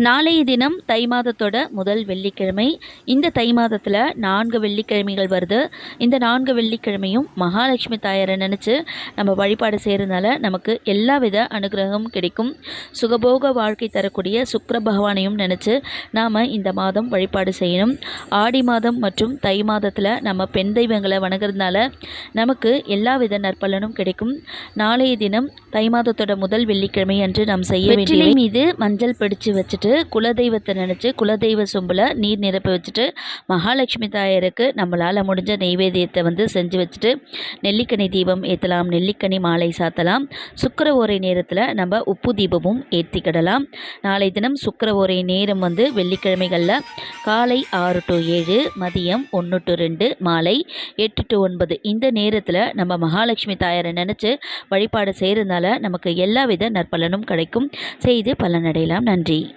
நாளைய தினம் தை மாதத்தோட முதல் வெள்ளிக்கிழமை. இந்த தை மாதத்தில் 4 வெள்ளிக்கிழமைகள் வருது. இந்த 4 வெள்ளிக்கிழமையும் மகாலட்சுமி தாயாரை நினச்சி நம்ம வழிபாடு செய்கிறதுனால நமக்கு எல்லா வித அனுகிரகமும் கிடைக்கும். சுகபோக வாழ்க்கை தரக்கூடிய சுக்கிர பகவானையும் நினச்சி நாம் இந்த மாதம் வழிபாடு செய்யணும். ஆடி மாதம் மற்றும் தை மாதத்தில் நம்ம பெண் தெய்வங்களை வணங்குறதுனால நமக்கு எல்லா வித நற்பலனும் கிடைக்கும். நாளைய தினம் தை மாதத்தோட முதல் வெள்ளிக்கிழமை அன்று நாம் செய்ய வேண்டிய மீது மஞ்சள் பிடிச்சு வச்சுட்டு குலதெய்வத்தை நினச்சி குலதெய்வ சொம்பில் நீர் நிரப்பி வச்சுட்டு மகாலட்சுமி தாயாருக்கு நம்மளால் முடிஞ்ச நெய்வேத்தியத்தை செஞ்சு வச்சுட்டு நெல்லிக்கனி தீபம் ஏற்றலாம், நெல்லிக்கனி மாலை சாத்தலாம். சுக்கிர ஓரை நேரத்தில் நம்ம உப்பு தீபமும் ஏற்றிக்கிடலாம். நாளை தினம் சுக்கிர ஓரை நேரம் வெள்ளிக்கிழமைகளில் காலை 6 to 7, மதியம் 1 to 2, மாலை 8 to 9 இந்த நேரத்தில் நம்ம மகாலட்சுமி தாயாரை நினச்சி வழிபாடு செய்கிறதுனால நமக்கு எல்லா வித நற்பலனும் கிடைக்கும். செய்து பலனடையலாம். நன்றி.